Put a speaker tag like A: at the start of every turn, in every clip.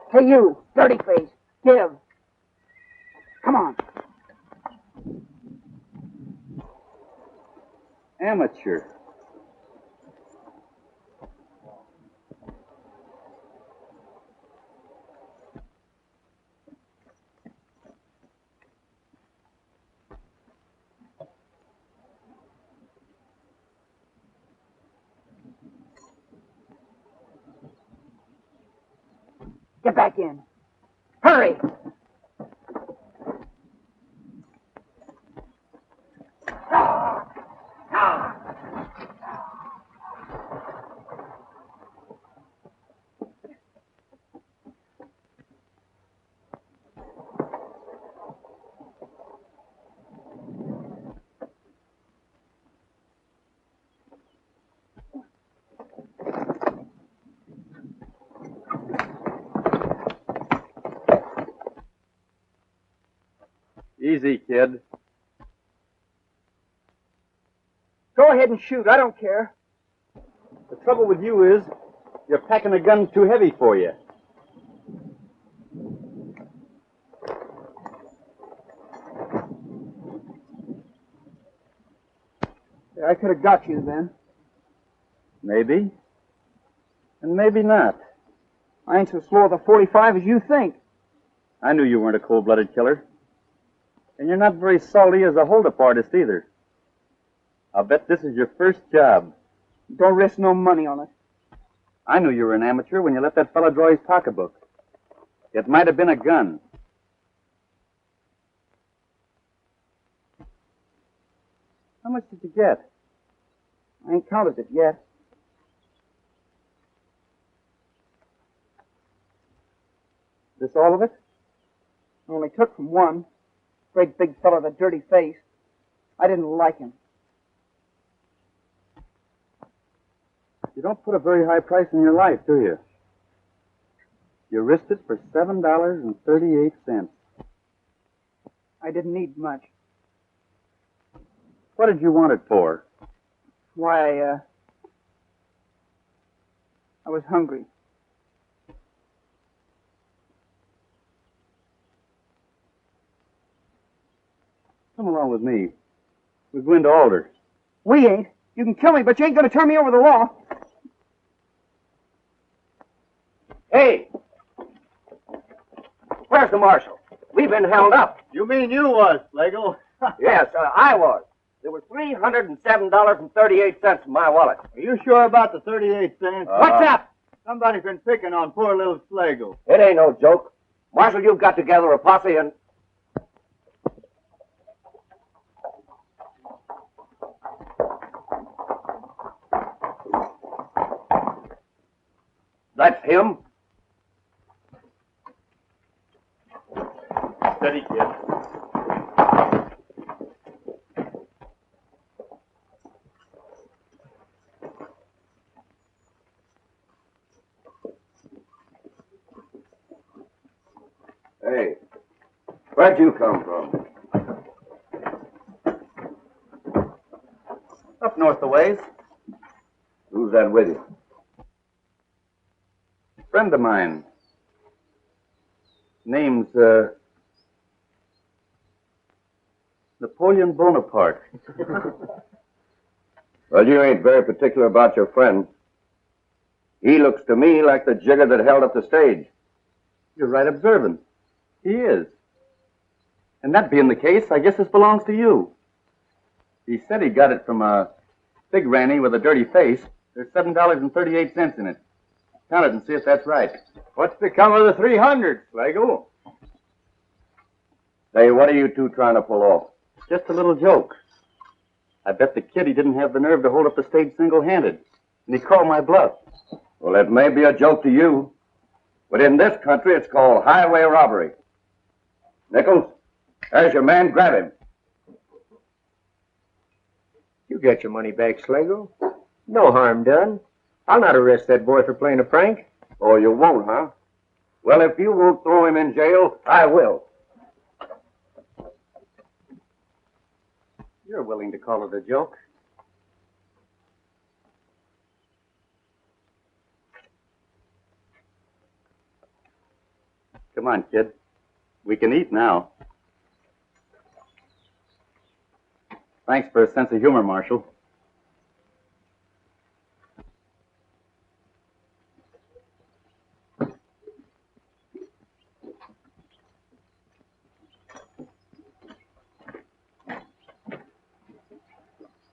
A: Hey, you, dirty face, give. Come on.
B: Amateur.
A: Get back in. Hurry.
B: Easy, kid.
A: Go ahead and shoot. I don't care.
B: The trouble with you is you're packing a gun too heavy for you.
A: I could have got you then.
B: Maybe. And maybe not.
A: I ain't so slow with a 45 as you think.
B: I knew you weren't a cold-blooded killer. And you're not very salty as a hold-up artist either. I'll bet this is your first job.
A: Don't risk no money on it.
B: I knew you were an amateur when you let that fella draw his pocketbook. It might have been a gun. How much did you get?
A: I ain't counted it yet.
B: This all of it?
A: I only took from one. Great big fellow with a dirty face. I didn't like him.
B: You don't put a very high price on your life, do you? You risked it for $7.38.
A: I didn't need much.
B: What did you want it for?
A: Why, I was hungry.
B: Come along with me. We're going to Alder.
A: We ain't. You can kill me, but you ain't going to turn me over the law.
C: Hey! Where's the marshal? We've been held up.
D: You mean you was, Flagel?
C: Yes, I was. There was $307.38 in my wallet.
D: Are you sure about the 38 cents?
C: What's up?
D: Somebody's been picking on poor little Flagel.
C: It ain't no joke. Marshal, you've got together a posse and... That's him.
B: Steady, kid.
C: Hey, where'd you come from?
B: Up north a ways.
C: Who's that with you?
B: Friend of mine. Name's, Napoleon Bonaparte.
C: Well, you ain't very particular about your friend. He looks to me like the jigger that held up the stage.
B: You're right observant. He is. And that being the case, I guess this belongs to you. He said he got it from a big ranny with a dirty face. There's $7.38 in it. Count it and see if that's right.
D: What's become of the 300, Schlegel?
C: Say, what are you two trying to pull off?
B: Just a little joke. I bet the kid he didn't have the nerve to hold up the stage single-handed. And he called my bluff.
C: Well, it may be a joke to you, but in this country it's called highway robbery. Nichols, there's your man. Grab him.
E: You get your money back, Schlegel. No harm done. I'll not arrest that boy for playing a prank.
C: Oh, you won't, huh? Well, if you won't throw him in jail, I will.
B: You're willing to call it a joke. Come on, kid. We can eat now. Thanks for a sense of humor, Marshal.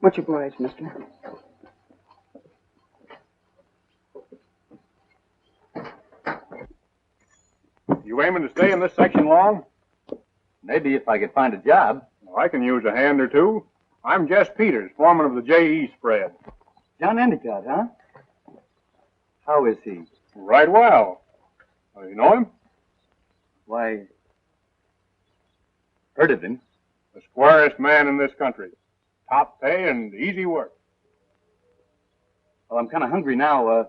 A: Much obliged, mister.
F: You aiming to stay in this section long?
B: Maybe if I could find a job.
F: Well, I can use a hand or two. I'm Jess Peters, foreman of the J.E. spread.
B: John Endicott, huh? How is he?
F: Right well. You know him?
B: Why, heard of him.
F: The squarest man in this country. Top pay and easy work.
B: Well, I'm kind of hungry now.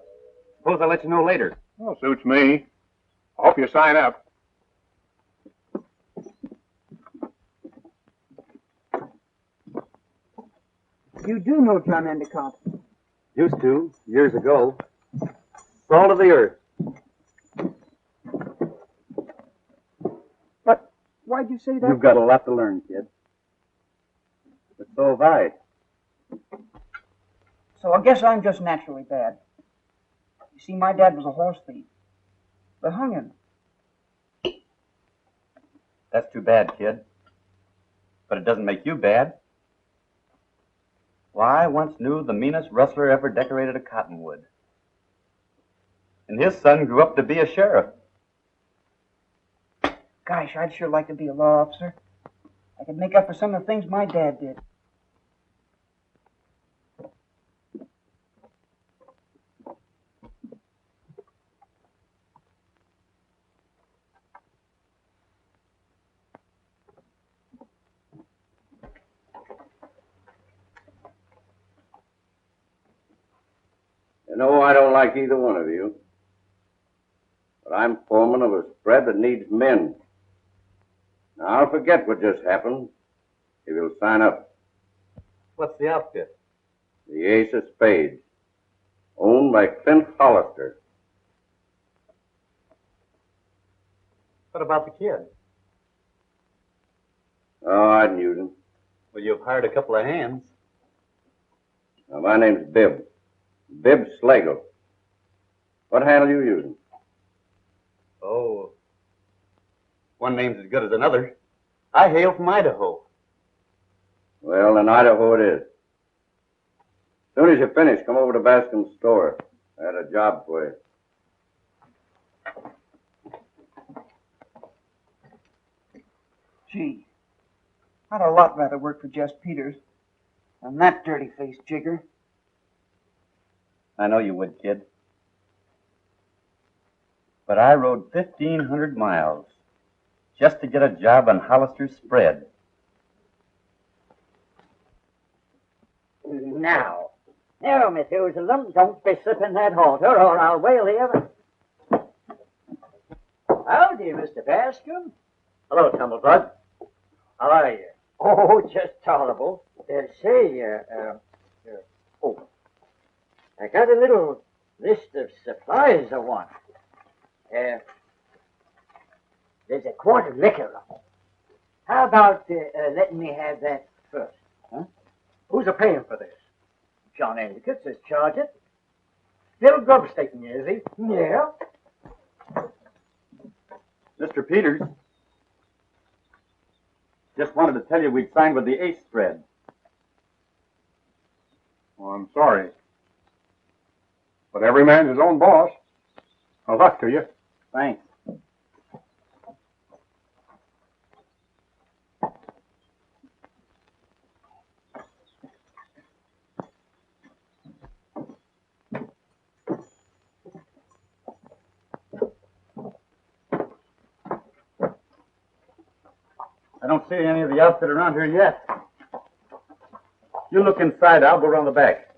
B: Suppose I'll let you know later.
F: Well, suits me. I hope you sign up.
A: You do know John Endicott.
B: Used to, years ago. Salt of the earth.
A: But why'd you say that?
B: You've got a lot to learn, kid. But so have I.
A: So I guess I'm just naturally bad. You see, my dad was a horse thief. They hung him.
B: That's too bad, kid. But it doesn't make you bad. Why, I once knew the meanest rustler ever decorated a cottonwood. And his son grew up to be a sheriff.
A: Gosh, I'd sure like to be a law officer. I could make up for some of the things my dad did.
C: You know, I don't like either one of you. But I'm foreman of a spread that needs men. Now, I'll forget what just happened if you'll sign up.
B: What's the outfit?
C: The Ace of Spades, owned by Clint Hollister.
B: What about the kid?
C: Oh, I'd use him.
B: Well, you've hired a couple of hands.
C: Now, my name's Bibb. Bibb Schlegel. What hand are you using?
B: Oh, one name's as good as another. I hail from Idaho.
C: Well, in Idaho it is. As soon as you finish, come over to Bascom's store. I had a job for you.
A: Gee, I'd a lot rather work for Jess Peters than that dirty-faced jigger.
B: I know you would, kid. But I rode 1,500 miles just to get a job on Hollister's spread.
G: Now, Miss Jerusalem, don't be sipping that halter or I'll whale the other. Howdy, Mr. Bascom.
E: Hello, Tumblebug. How are you?
G: Oh, just tolerable. I got a little list of supplies I want. There's a quart of liquor. How about letting me have that first?
E: Who's a paying for this?
G: John Endicott says charge it.
E: Still grubstaking you, is he?
G: Yeah.
B: Mr. Peters, just wanted to tell you we'd signed with the Ace spread.
F: Well, I'm sorry. But every man's his own boss. Well, luck to you.
B: Thanks. I don't see any of the outfit around here yet. You look inside, I'll go around the back.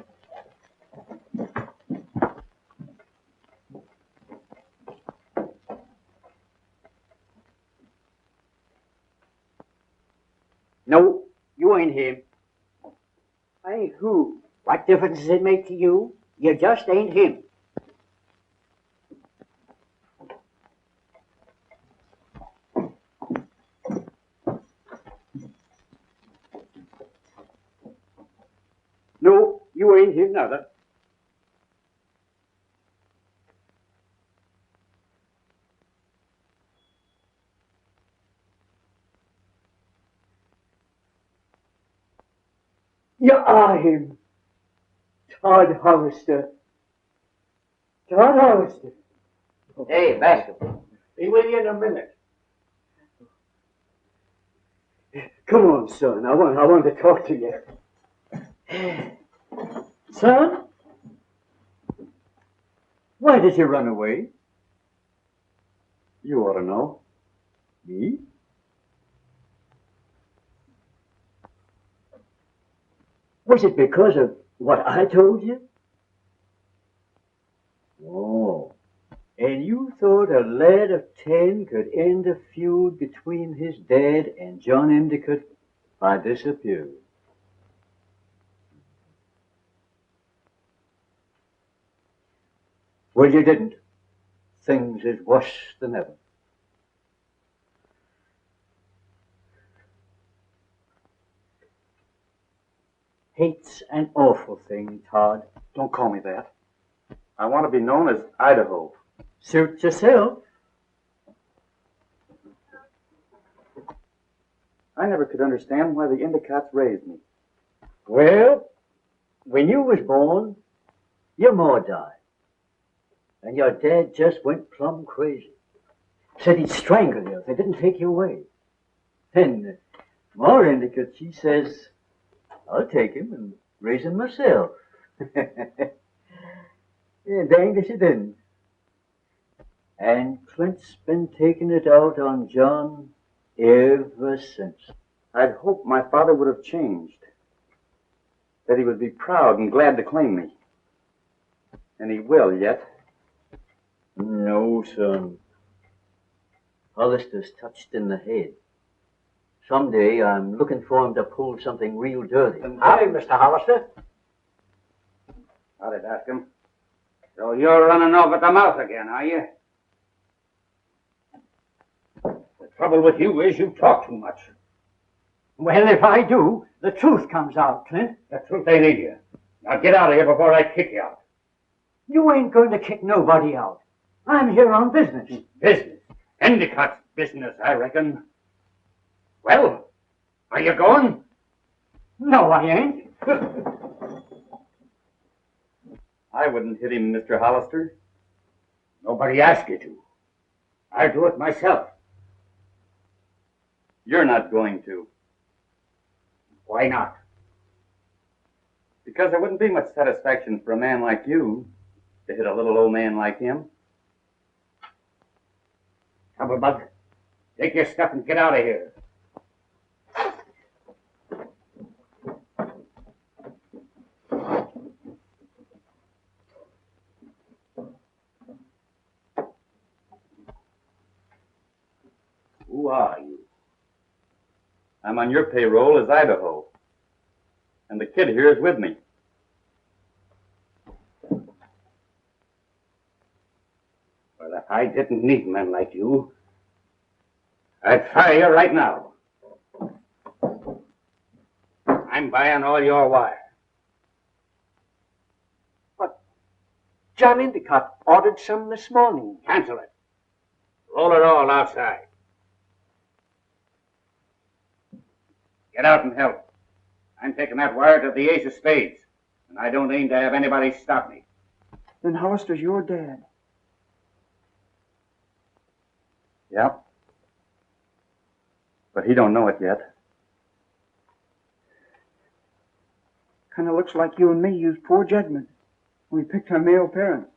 G: No, you ain't him.
A: I ain't who?
G: What difference does it make to you? You just ain't him. No, you ain't him neither. You are him. Todd Hollister. Todd Hollister.
C: Hey, Bascom. Be with you in a minute.
G: Come on, son. I want to talk to you. Son? Why did you run away?
B: You ought to know.
G: Me? Was it because of what I told you? Oh. And you thought a lad of 10 could end a feud between his dad and John Endicott by disappearing? Well, you didn't. Things is worse than ever. Hate's an awful thing, Todd.
B: Don't call me that. I want to be known as Idaho.
G: Suit yourself.
B: I never could understand why the Endicotts raised me.
G: Well, when you was born, your ma died. And your dad just went plumb crazy. Said he'd strangle you if they didn't take you away. Then Ma Endicott, she says, I'll take him and raise him myself. Yeah, danged if she didn't. And Clint's been taking it out on John ever since.
B: I'd hoped my father would have changed. That he would be proud and glad to claim me. And he will yet.
G: No, son. Hollister's touched in the head. Someday I'm looking for him to pull something real dirty.
C: Howdy, Mr. Hollister. Howdy, Bascom. So you're running off at the mouth again, are you? The trouble with you is you talk too much.
G: Well, if I do, the truth comes out, Clint.
C: The truth ain't in you. Now get out of here before I kick you out.
G: You ain't going to kick nobody out. I'm here on business.
C: Business. Endicott's business, I reckon. Well, are you going?
G: No, I ain't.
B: I wouldn't hit him, Mr. Hollister.
C: Nobody asked you to. I'll do it myself.
B: You're not going to.
C: Why not?
B: Because there wouldn't be much satisfaction for a man like you to hit a little old man like him.
C: Tumblebug, take your stuff and get out of here. Who are you?
B: I'm on your payroll as Idaho. And the kid here is with me.
C: Well, if I didn't need men like you, I'd fire you right now. I'm buying all your wire.
G: John Endicott ordered some this morning.
C: Cancel it. Roll it all outside. Get out and help. I'm taking that wire to the Ace of Spades, and I don't aim to have anybody stop me.
A: Then Hollister's your dad.
B: Yep. But he don't know it yet.
A: Kind of looks like you and me used poor judgment. We picked our male parents.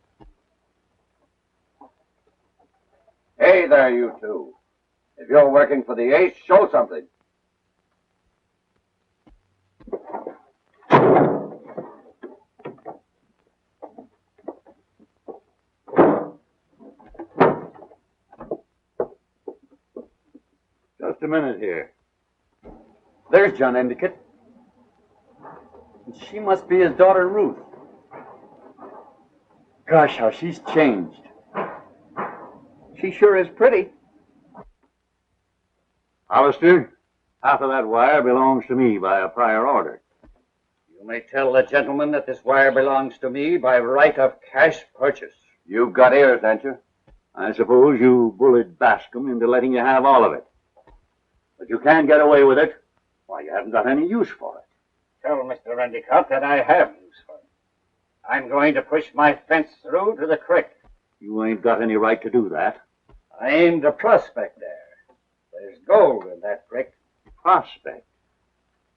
C: Hey there, you two. If you're working for the Ace, show something.
D: Just a minute here.
B: There's John Endicott. And she must be his daughter Ruth. Gosh, how she's changed.
A: She sure is pretty.
D: Hollister, half of that wire belongs to me by a prior order.
C: You may tell the gentleman that this wire belongs to me by right of cash purchase.
D: You've got ears, ain't you? I suppose you bullied Bascom into letting you have all of it. But you can't get away with it. Why, you haven't got any use for it.
C: Tell Mr. Endicott that I have use for it. I'm going to push my fence through to the creek.
D: You ain't got any right to do that.
C: I aimed a prospect there. There's gold in that creek.
D: Prospect.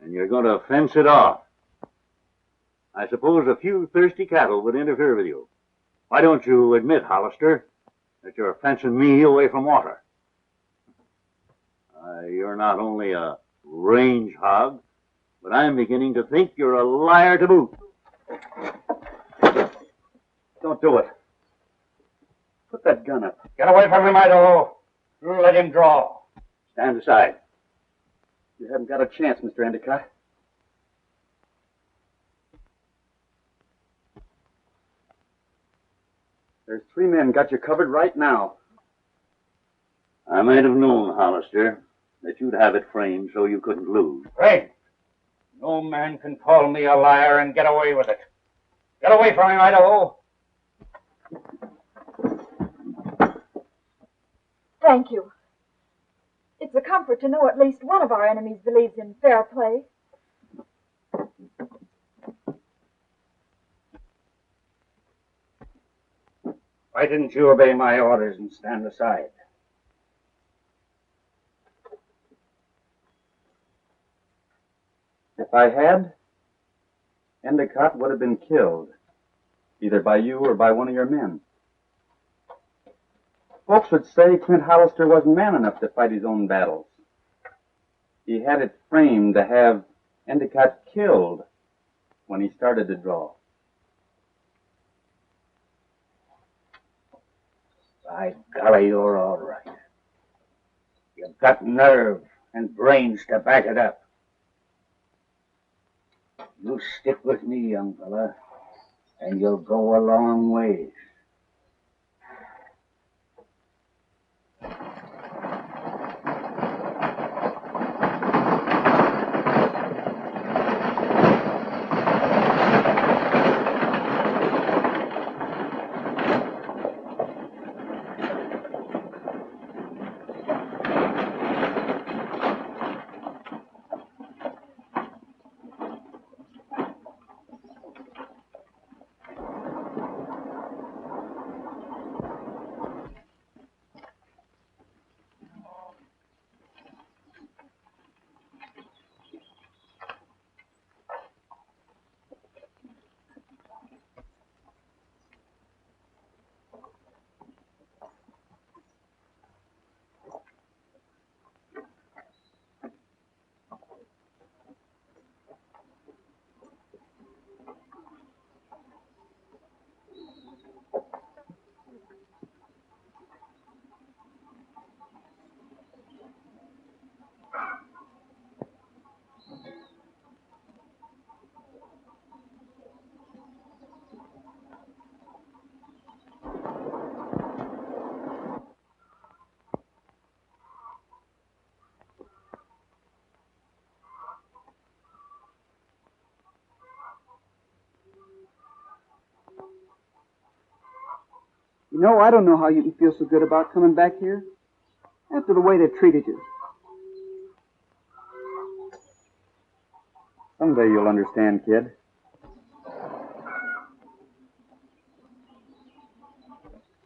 D: And you're going to fence it off. I suppose a few thirsty cattle would interfere with you. Why don't you admit, Hollister, that you're fencing me away from water? You're not only a range hog, but I'm beginning to think you're a liar to boot.
B: Don't do it. Put that gun up.
C: Get away from him, Idaho. Let him draw.
D: Stand aside.
B: You haven't got a chance, Mr. Endicott. There's 3 men got you covered right now.
D: I might have known, Hollister, that you'd have it framed so you couldn't lose.
C: Craig, no man can call me a liar and get away with it. Get away from him, Idaho.
H: Thank you. It's a comfort to know at least one of our enemies believes in fair play.
C: Why didn't you obey my orders and stand aside?
B: If I had, Endicott would have been killed, either by you or by one of your men. Folks would say Clint Hollister wasn't man enough to fight his own battles. He had it framed to have Endicott killed when he started to draw.
C: By golly, you're all right. You've got nerve and brains to back it up. You stick with me, young fella, and you'll go a long ways.
A: No, I don't know how you can feel so good about coming back here after the way they treated you.
B: Someday you'll understand, kid.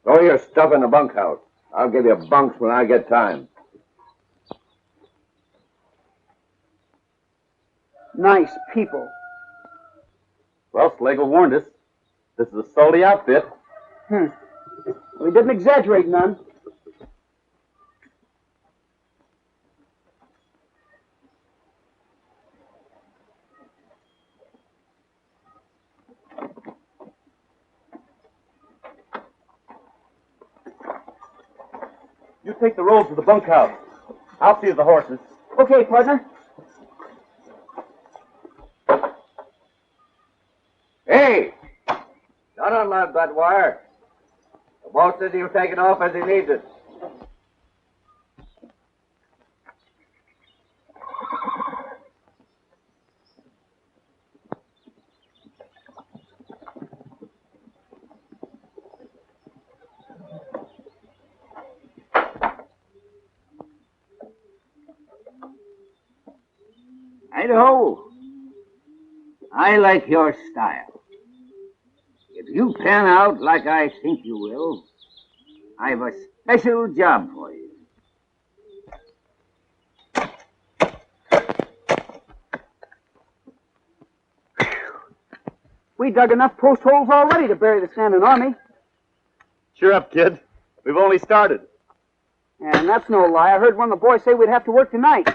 C: Throw your stuff in the bunkhouse. I'll give you bunks when I get time.
A: Nice people.
B: Well, Slagle warned us. This is a salty outfit.
A: Well, he didn't exaggerate none.
B: You take the rolls to the bunkhouse. I'll see to the horses.
A: Okay, partner.
C: Hey! Don't unload that wire. The boss says he'll take it off as he needs it.
G: Idaho, I like your style. If you pan out like I think you will, I've a special job for you.
A: We dug enough post holes already to bury the standing army.
B: Cheer up, kid. We've only started.
A: And that's no lie. I heard one of the boys say we'd have to work tonight.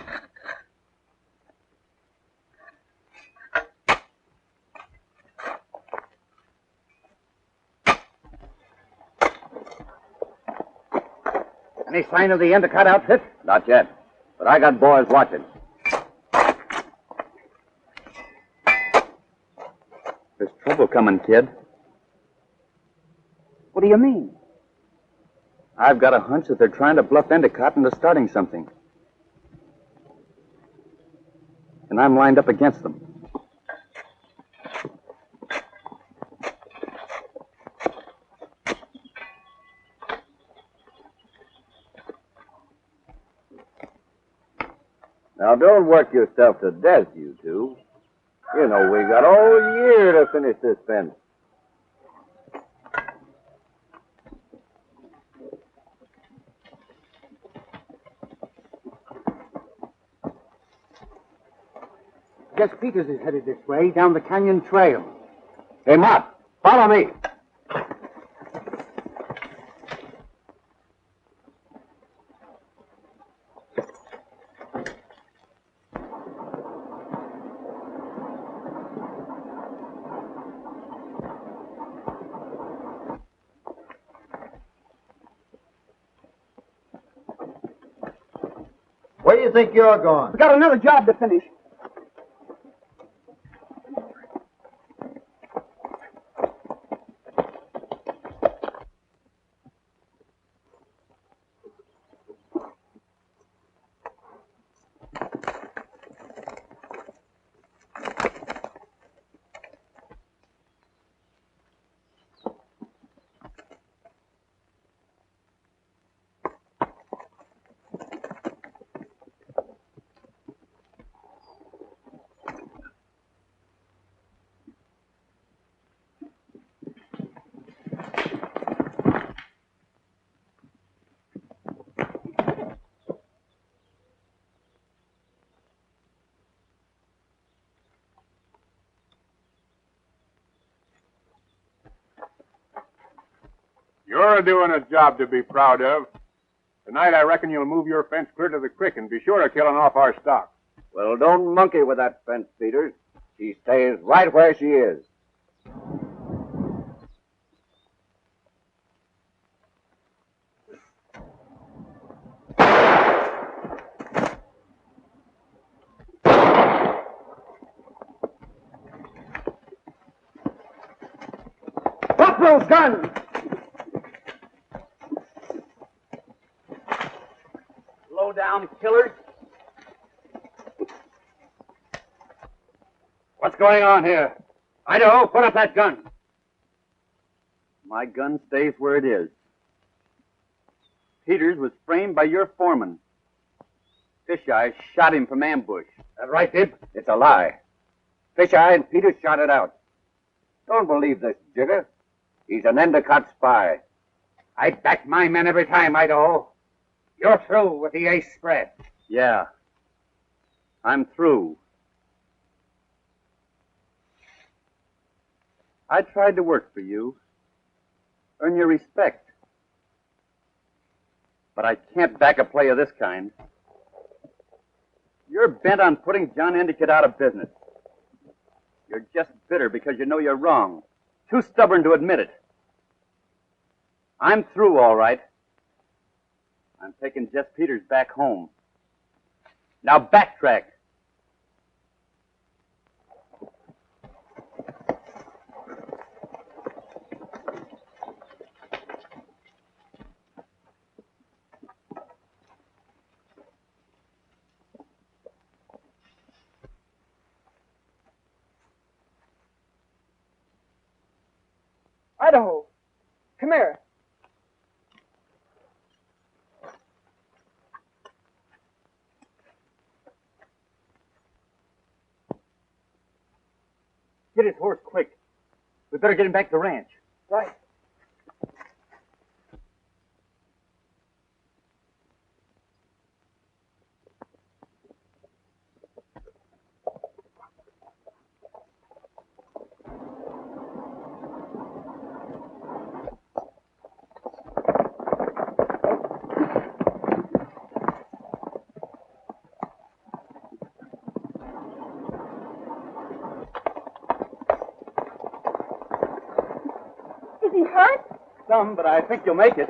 G: Any sign of the Endicott outfit?
C: Not yet, but I got boys watching.
B: There's trouble coming, kid.
A: What do you mean?
B: I've got a hunch that they're trying to bluff Endicott into starting something. And I'm lined up against them.
C: Now, don't work yourself to death, you two. You know, we got all year to finish this fence.
G: Guess Peters is headed this way, down the canyon trail. Hey, Mott, follow me.
E: Where do you think you're going?
A: We got another job to finish.
F: You're doing a job to be proud of. Tonight, I reckon you'll move your fence clear to the creek and be sure of killing off our stock.
C: Well, don't monkey with that fence, Peters. She stays right where she is.
G: Drop those guns!
B: Low down killers.
G: What's going on here? Idaho, put up that gun.
B: My gun stays where it is. Peters was framed by your foreman. Fisheye shot him from ambush.
C: That right, Dib? It's a lie. Fisheye and Peters shot it out. Don't believe this jigger. He's an Endicott spy. I'd back my men every time, Idaho. You're through with the ace spread.
B: Yeah. I'm through. I tried to work for you. Earn your respect. But I can't back a play of this kind. You're bent on putting John Endicott out of business. You're just bitter because you know you're wrong. Too stubborn to admit it. I'm through, all right. I'm taking Jess Peters back home. Now backtrack.
A: Idaho, come here.
B: Get his horse quick. We better get him back to the ranch.
A: Right.
H: Is he hurt?
B: Some, but I think you'll make it.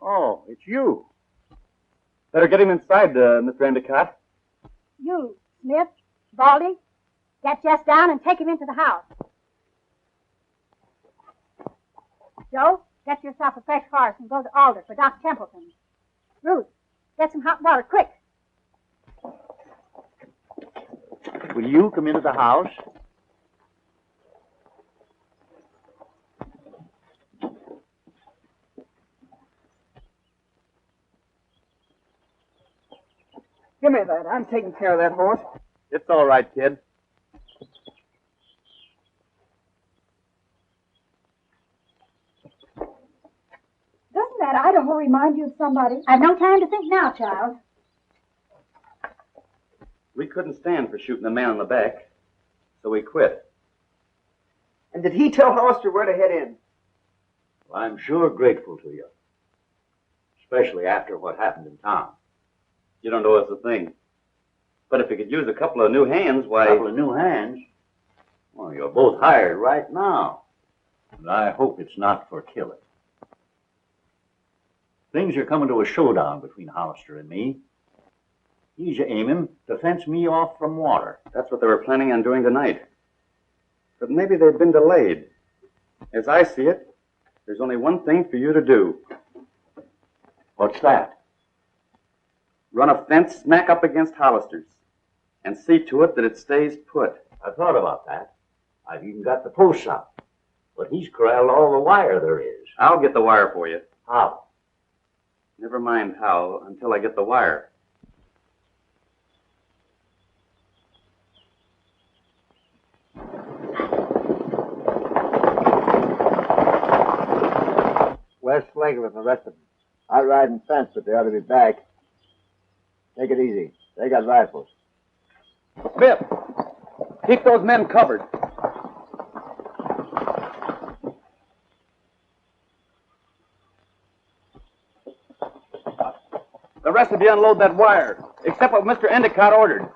B: Oh, it's you. Better get him inside, Mr. Endicott.
I: You, Smith, Baldy, get Jess down and take him into the house. Joe, get yourself a fresh horse and go to Alder for Doc Templeton. Ruth, get some hot water, quick.
D: Will you come into the house?
A: Give me that. I'm taking care of that horse.
B: It's all right, kid.
H: Doesn't that Idaho remind you of somebody?
I: I've no time to think now, child.
B: We couldn't stand for shooting a man on the back, so we quit.
A: And did he tell Hollister where to head in?
D: Well, I'm sure grateful to you, especially after what happened in town.
B: You don't know us a thing. But if you could use a couple of new hands, why...
D: A couple of new hands? Well, you're both hired right now. And I hope it's not for killing. Things are coming to a showdown between Hollister and me. He's aiming to fence me off from water.
B: That's what they were planning on doing tonight. But maybe they've been delayed. As I see it, there's only one thing for you to do.
D: What's that?
B: Run a fence smack up against Hollister's and see to it that it stays put.
D: I thought about that. I've even got the posts up. But he's corralled all the wire there is.
B: I'll get the wire for you.
D: How?
B: Never mind how until I get the wire.
E: Where's Slagle and the rest of them? I'll ride and fence, but they ought to be back. Take it easy. They got rifles.
B: Smith, keep those men covered. The rest of you unload that wire, except what Mr. Endicott ordered.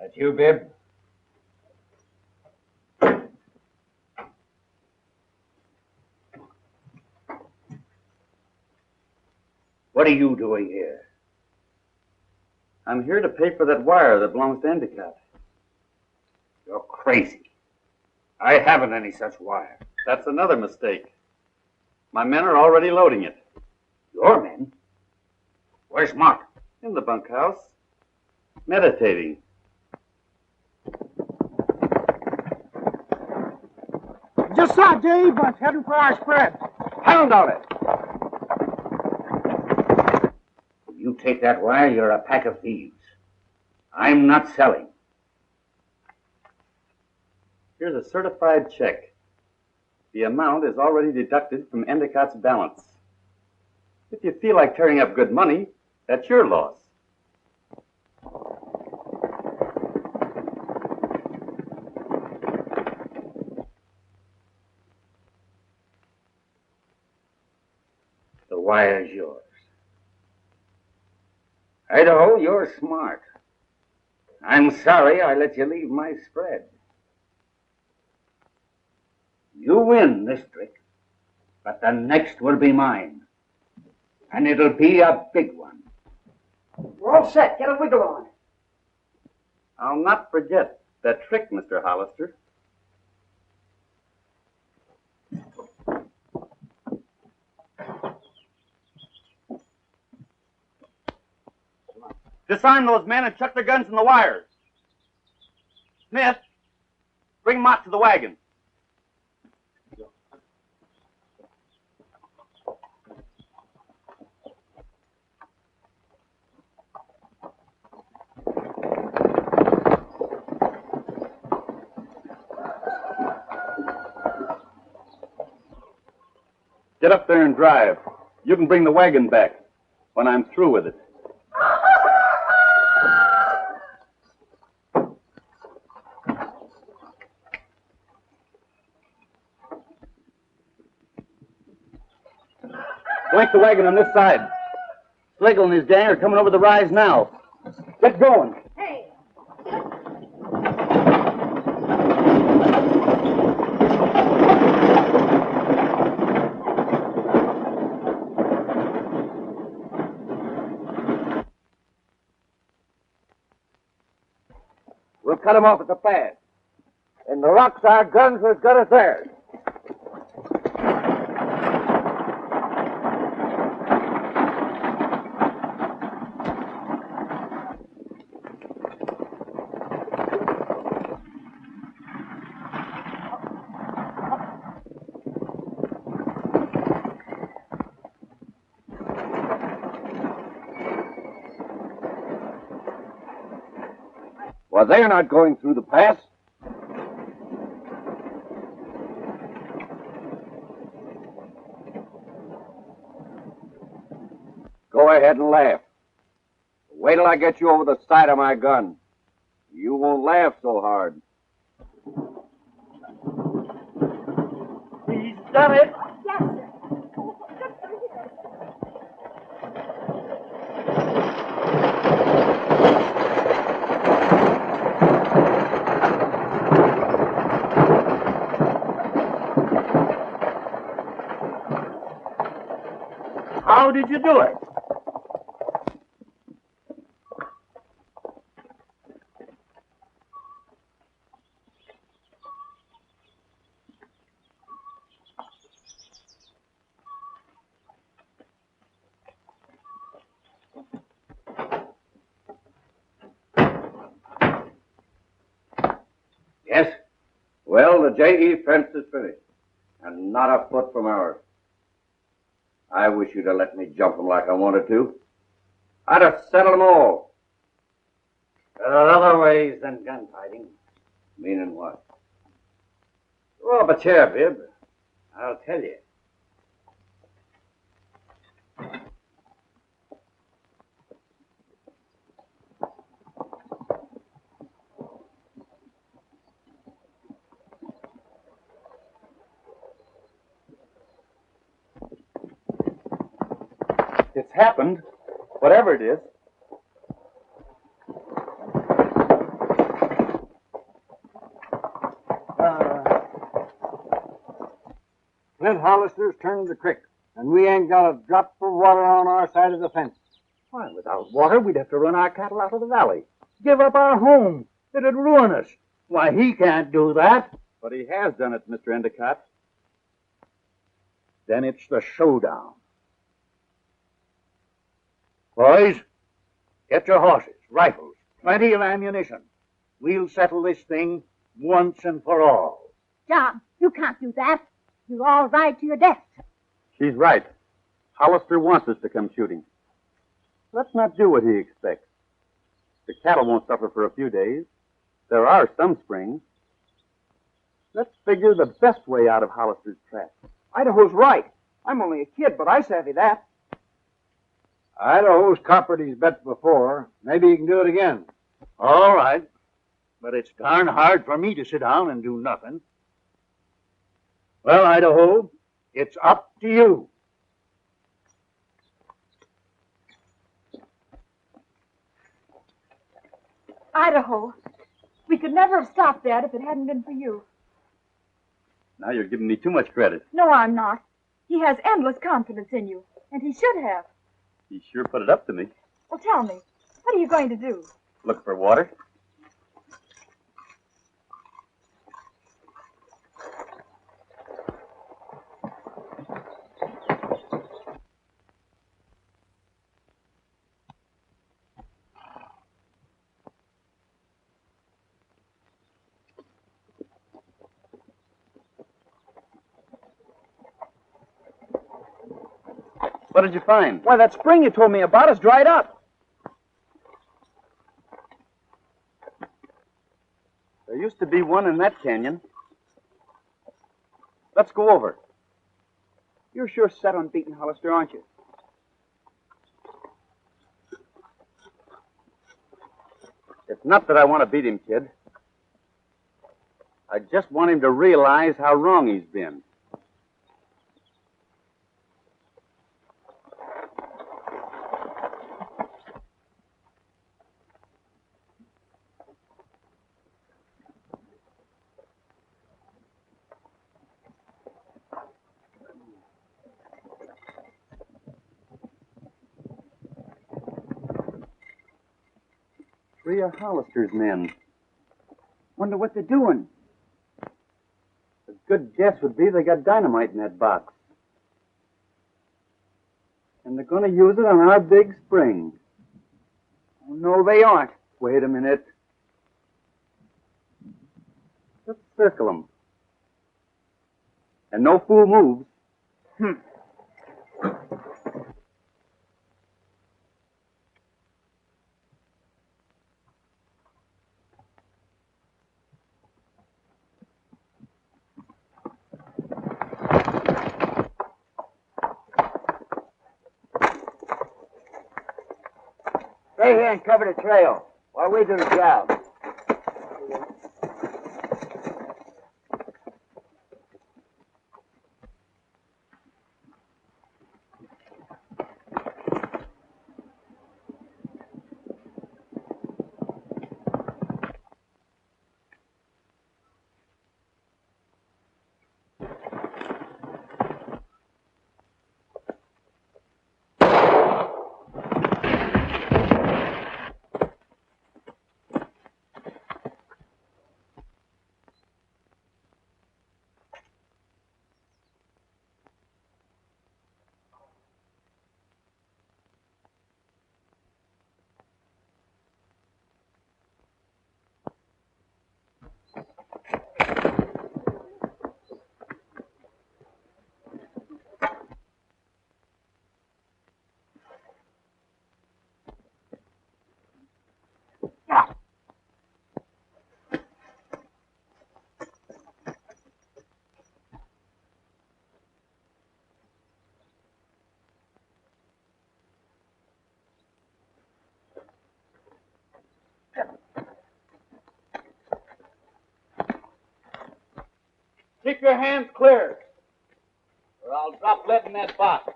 C: That you, Bib? What are you doing here?
B: I'm here to pay for that wire that belongs to Endicott.
C: You're crazy. I haven't any such wire.
B: That's another mistake. My men are already loading it.
C: Your men? Where's Mark?
B: In the bunkhouse. Meditating.
A: Just saw J.E. bunch heading for our spread.
C: Pound on it! If you take that wire, you're a pack of thieves. I'm not selling.
B: Here's a certified check. The amount is already deducted from Endicott's balance. If you feel like tearing up good money, that's your loss.
C: The wire's yours. Idaho, you're smart. I'm sorry I let you leave my spread. You win this trick, but the next will be mine. And it'll be a big one.
A: We're all set. Get a wiggle on.
B: I'll not forget that trick, Mr. Hollister. Disarm those men and chuck their guns in the wires. Smith, bring Mott to the wagon. Get up there and drive. You can bring the wagon back when I'm through with it. Flank the wagon on this side. Schlegel and his gang are coming over the rise now. Get going.
I: Hey!
C: We'll cut them off at the pass. In the rocks, our guns are as good as theirs. Well, they're not going through the pass. Go ahead and laugh. Wait till I get you over the sight of my gun. You won't laugh so hard.
A: He's done it.
I: Yes, sir.
C: How did you do it? Yes? Well, the J.E. fence is finished, and not a foot from ours. I wish you'd have let me jump them like I wanted to. I'd have settled them all. There are other ways than gunfighting. Meaning what? Roll up a chair, Bib. I'll tell you.
B: It's happened, whatever it is.
G: That Hollister's turned the creek, and we ain't got a drop of water on our side of the fence.
D: Why, without water, we'd have to run our cattle out of the valley. Give up our home. It'd ruin us. Why, he can't do that.
B: But he has done it, Mr. Endicott.
D: Then it's the showdown. Boys, get your horses, rifles, plenty of ammunition. We'll settle this thing once and for all.
I: John, you can't do that. You'll all ride to your death.
B: She's right. Hollister wants us to come shooting. Let's not do what he expects. The cattle won't suffer for a few days. There are some springs. Let's figure the best way out of Hollister's trap.
A: Idaho's right. I'm only a kid, but I savvy that.
E: Idaho's coppered his bet before. Maybe he can do it again.
D: All right. But it's darn hard for me to sit down and do nothing. Well, Idaho, it's up to you.
H: Idaho, we could never have stopped that if it hadn't been for you.
B: Now you're giving me too much credit.
H: No, I'm not. He has endless confidence in you, and he should have.
B: He sure put it up to me.
H: Well, tell me, what are you going to do?
B: Look for water. What did you find?
A: Why, that spring you told me about is dried up.
B: There used to be one in that canyon. Let's go over.
A: You're sure set on beating Hollister, aren't you?
B: It's not that I want to beat him, kid. I just want him to realize how wrong he's been. Three of Hollister's men.
A: Wonder what they're doing.
B: A good guess would be they got dynamite in that box. And they're going to use it on our big spring.
A: Oh, no, they aren't.
B: Wait a minute. Let's circle them. And no fool moves.
E: Stay here and cover the trail while we do the job.
A: Keep your hands clear, or I'll drop lead in that box.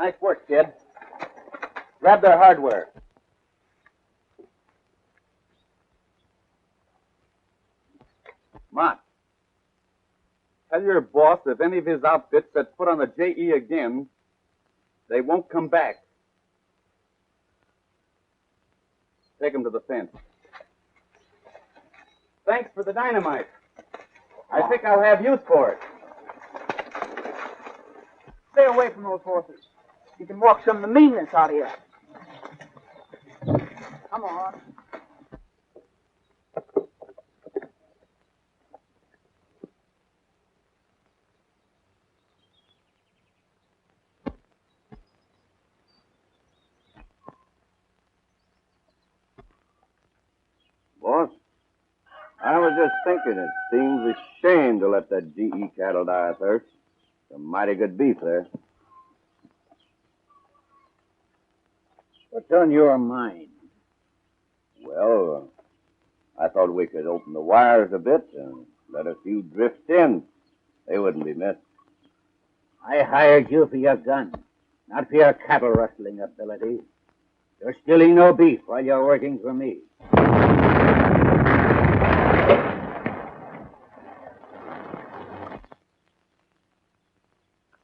B: Nice work, kid. Grab their hardware. Mott, tell your boss if any of his outfits set foot on the J.E. again, they won't come back. Take them to the fence. Thanks for the dynamite. I think I'll have use for it.
A: Stay away from those horses. You can walk some of the meanness out of you. Come on.
C: Boss, I was just thinking it seems a shame to let that GE cattle die of thirst. Some mighty good beef there.
G: What's on your mind?
C: Well, I thought we could open the wires a bit and let a few drift in. They wouldn't be missed.
G: I hired you for your gun, not for your cattle rustling ability. You're stealing no beef while you're working for me.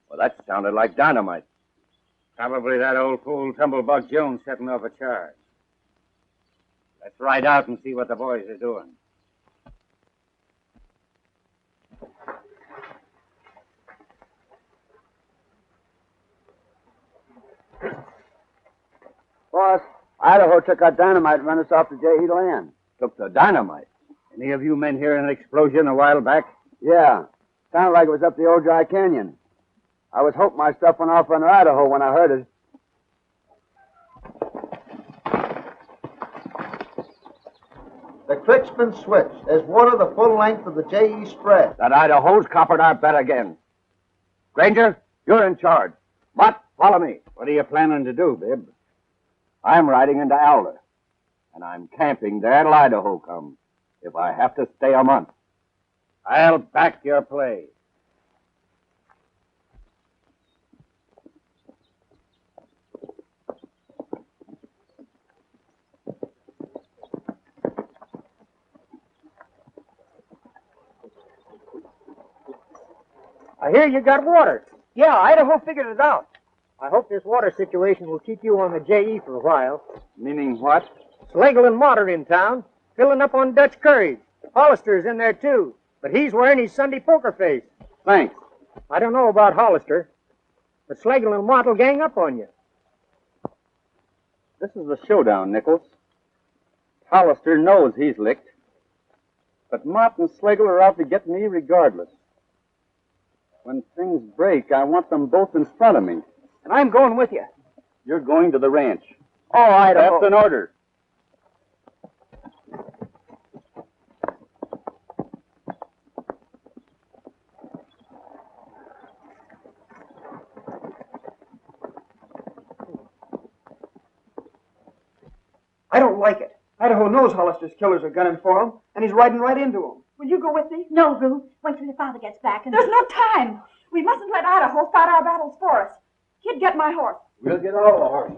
C: Well, that sounded like dynamite.
G: Probably that old fool Tumblebug Jones setting off a charge. Let's ride out and see what the boys are doing.
E: Boss, Idaho took our dynamite and ran us off the J.E. land.
C: Took the dynamite.
G: Any of you men hear an explosion a while back?
E: Yeah. Sounded like it was up the old dry canyon. I was hoping my stuff went off under Idaho when I heard it.
J: The creek's been switched. There's water the full length of the J.E. spread.
C: That Idaho's coppered our bet again. Granger, you're in charge. Mott, follow me.
G: What are you planning to do, Bib?
C: I'm riding into Alder, and I'm camping there till Idaho comes, if I have to stay a month.
G: I'll back your play.
K: I hear you got water. Yeah, Idaho figured it out. I hope this water situation will keep you on the J.E. for a while.
B: Meaning what?
K: Slagle and Mott are in town, filling up on Dutch curries. Hollister's in there, too, but he's wearing his Sunday poker face.
B: Thanks.
K: I don't know about Hollister, but Slagle and Mott will gang up on you.
B: This is a showdown, Nichols. Hollister knows he's licked, but Mott and Slagle are out to get me regardless. When things break, I want them both in front of me.
A: And I'm going with you.
B: You're going to the ranch.
A: Oh, Idaho.
B: That's an order.
A: I don't like it. Idaho knows Hollister's killers are gunning for him, and he's riding right into them.
H: Will you go with me?
I: No, Ruth. Wait till your father gets back and...
H: There's no time. We mustn't let Idaho fight our battles for us. Kid, get my horse.
E: We'll get all the horses.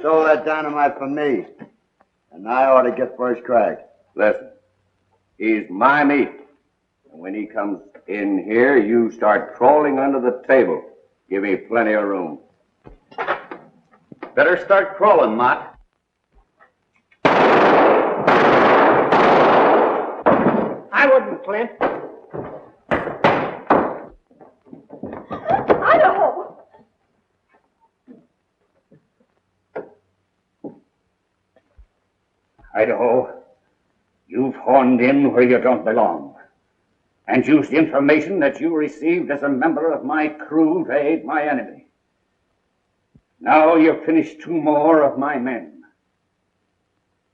E: Stole that dynamite from me. And I ought to get first crack.
C: Listen, he's my meat. And when he comes in here, you start crawling under the table. Give me plenty of room.
B: Better start crawling, Mott.
K: I wouldn't, Clint.
H: Idaho!
L: Idaho, you've horned in where you don't belong, and used information that you received as a member of my crew to aid my enemy. Now you've finished 2 more of my men.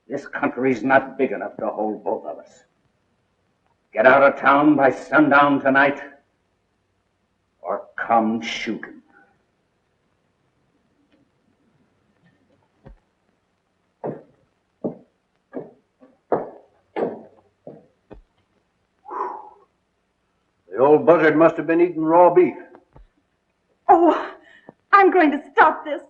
L: This country's not big enough to hold both of us. Get out of town by sundown tonight, or come shooting.
D: The old buzzard must have been eating raw beef.
H: Oh, I'm going to stop this.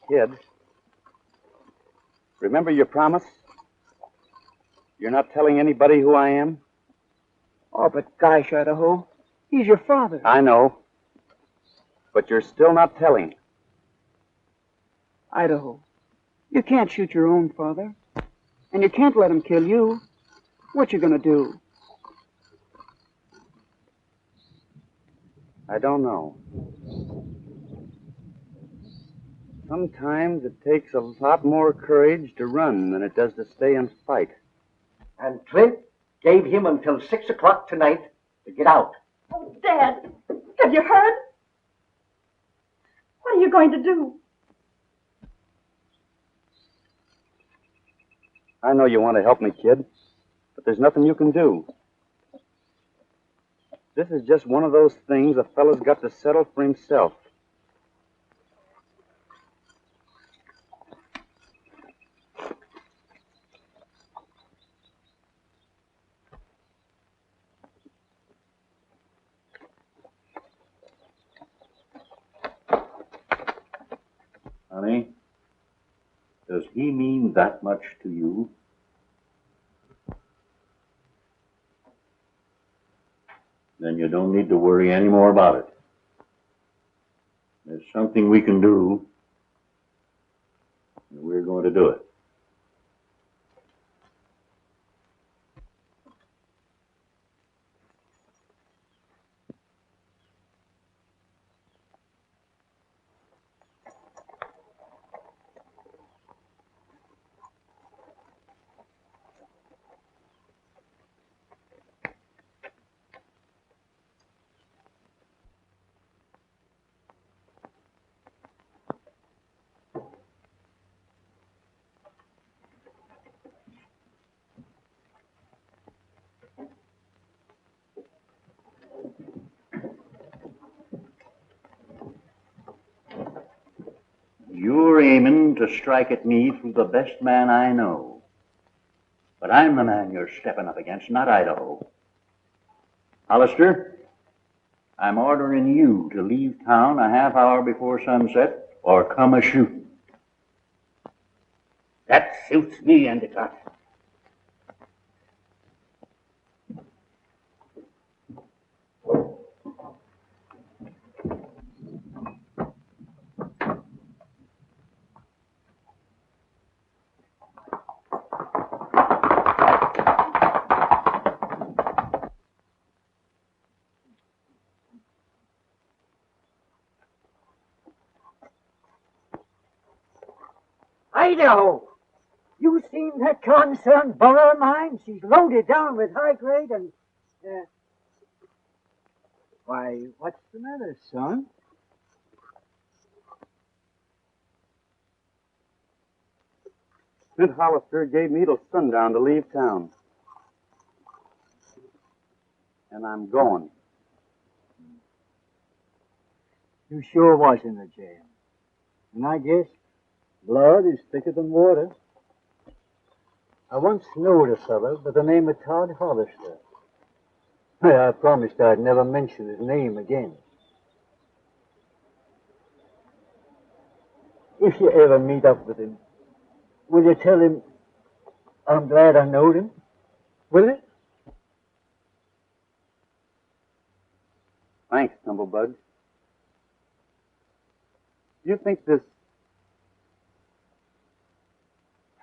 B: Kid, remember your promise? You're not telling anybody who I am?
A: Oh, but gosh, Idaho, he's your father.
B: I know. But you're still not telling.
A: Idaho, you can't shoot your own father. And you can't let him kill you. What you gonna do?
B: I don't know. Sometimes it takes a lot more courage to run than it does to stay and fight.
G: And Clint gave him until 6 o'clock tonight to get out.
H: Oh, Dad, have you heard? What are you going to do?
B: I know you want to help me, kid, but there's nothing you can do. This is just one of those things a fella's got to settle for himself.
D: Honey, does he mean that much to you? Then you don't need to worry any more about it. There's something we can do, and we're going to do it. You're aiming to strike at me through the best man I know. But I'm the man you're stepping up against, not Idaho. Hollister, I'm ordering you to leave town a half hour before sunset or come a-shooting.
L: That suits me, Endicott.
G: Idaho! You seen that concerned burro of mine? She's loaded down with high grade and...
A: Why, what's the matter, son?
B: Clint Hollister gave me till sundown to leave town. And I'm going.
G: You sure was in the jail. And I guess blood is thicker than water. I once knowed a fellow by the name of Todd Hollister. I promised I'd never mention his name again. If you ever meet up with him, will you tell him I'm glad I knowed him? Will you?
B: Thanks, Tumblebug. You think this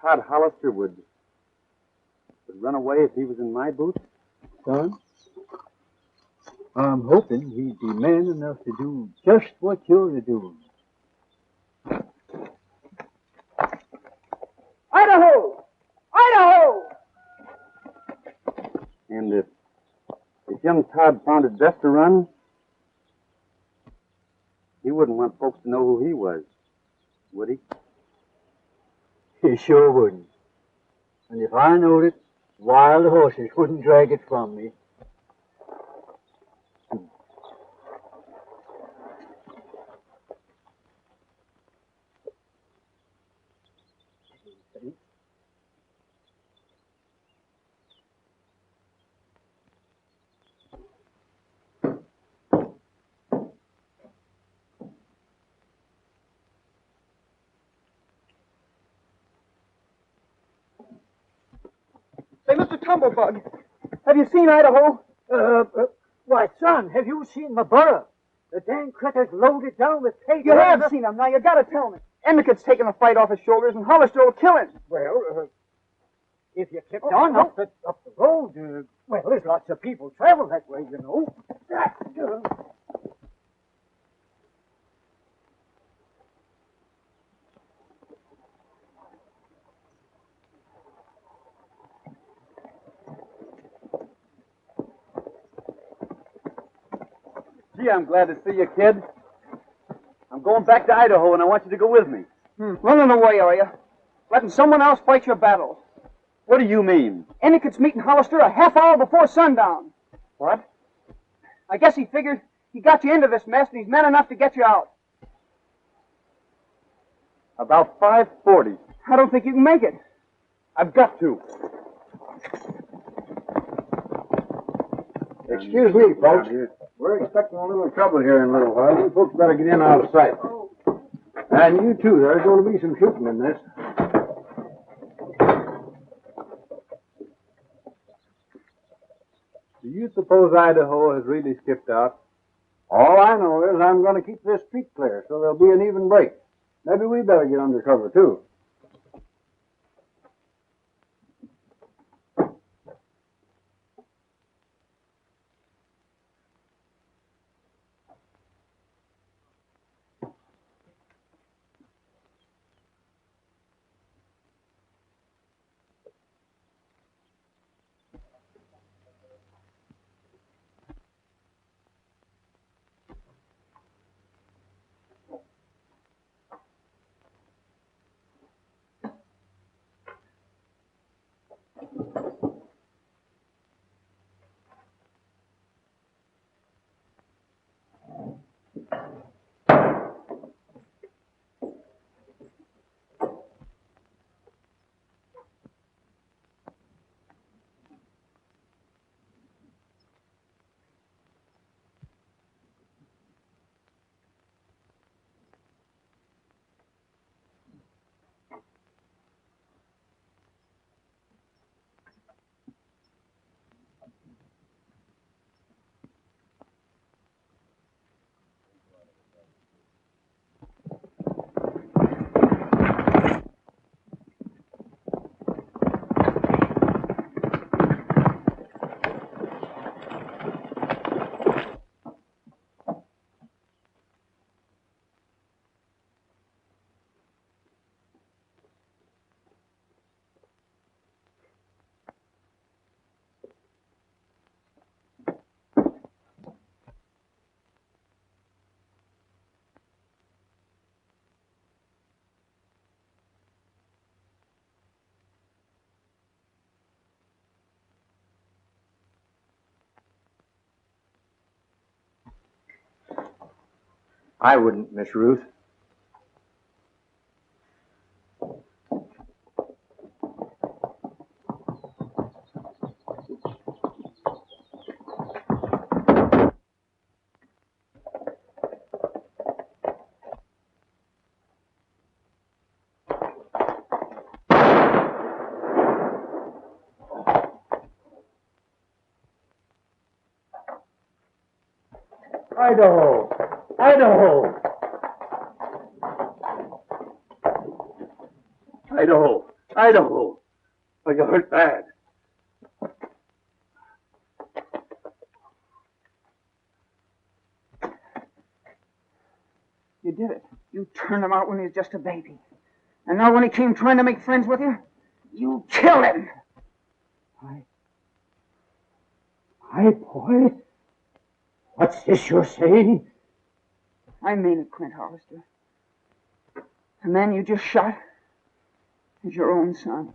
B: Todd Hollister would run away if he was in my boots?
G: Son, I'm hoping he'd be man enough to do just what you're doing.
A: Idaho! Idaho!
B: And if young Todd found it best to run, he wouldn't want folks to know who he was, would he?
G: He sure wouldn't. And if I knowed it, wild horses wouldn't drag it from me.
A: Say, Mr. Tumblebug, have you seen Idaho?
G: Why, son, have you seen my burro? The dang critter's loaded down with paper.
A: You have seen him. Now, you gotta tell me. Endicott's taking the fight off his shoulders, and Hollister will kill him.
G: Well, if you kept on up the road, well, there's lots of people travel that way, you know.
B: Gee, I'm glad to see you, kid. I'm going back to Idaho, and I want you to go with me.
A: Running away, are you? Letting someone else fight your battles.
B: What do you mean?
A: Endicott's meeting Hollister a half hour before sundown.
B: What?
A: I guess he figured he got you into this mess, and he's man enough to get you out.
B: About 5:40.
A: I don't think you can make it.
B: I've got to.
J: Excuse me, folks. We're expecting a little trouble here in a little while. You folks better get in out of sight. And you too. There's going to be some shooting in this.
F: Do you suppose Idaho has really skipped out?
J: All I know is I'm going to keep this street clear so there'll be an even break. Maybe we better get under cover, too.
E: I wouldn't, Miss Ruth.
J: Idaho! Idaho! Idaho! Idaho! Oh, you hurt bad.
A: You did it. You turned him out when he was just a baby. And now when he came trying to make friends with you, you killed him.
J: My boy? What's this you're saying?
A: I mean it, Clint Hollister. The man you just shot is your own son.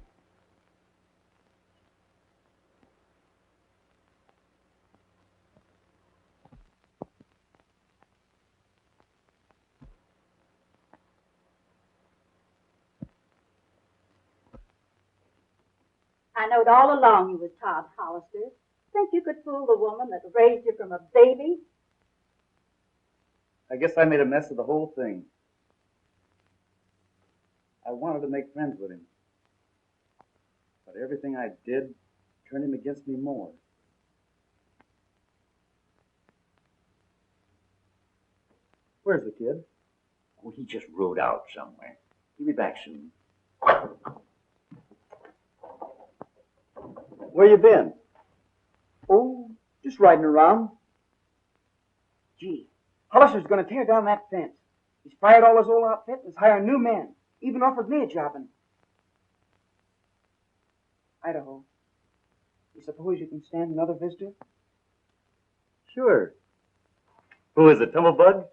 I: I knowed all along you was Todd Hollister. Think you could fool the woman that raised you from a baby?
B: I guess I made a mess of the whole thing. I wanted to make friends with him. But everything I did turned him against me more. Where's the kid?
L: Oh, he just rode out somewhere. He'll be back soon.
B: Where you been?
A: Oh, just riding around. Gee, Hollister's going to tear down that fence. He's fired all his old outfit and is hiring new men. Even offered me a job in Idaho. You suppose you can stand another visitor?
B: Sure. Who is it, Tumblebug?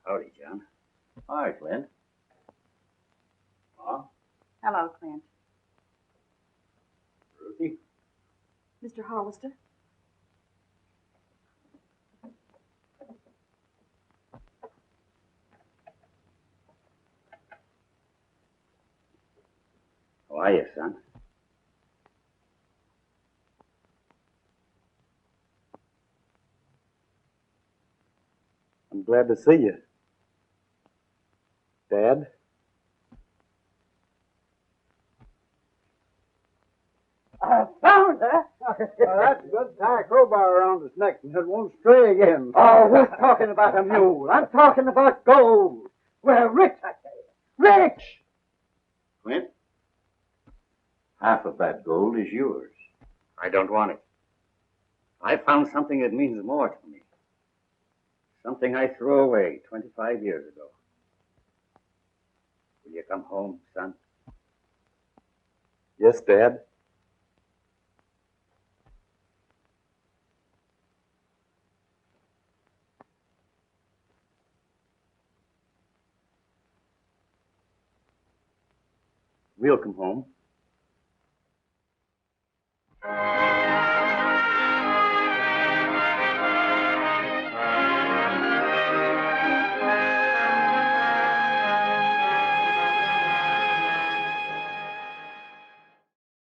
L: Howdy, John. Hi, Clint. Ma?
H: Hello, Clint.
L: Ruthie?
H: Mr. Hollister?
L: How are you, son?
B: I'm glad to see you. Dad?
J: I found her. That's good. Tie a crowbar around his neck and it won't stray again.
A: Oh, who's talking about a mule? I'm talking about gold. We're rich, I tell you. Rich!
L: Clint? Half of that gold is yours. I don't want it. I found something that means more to me. Something I threw away 25 years ago. Will you come home, son?
B: Yes, Dad. We'll come home.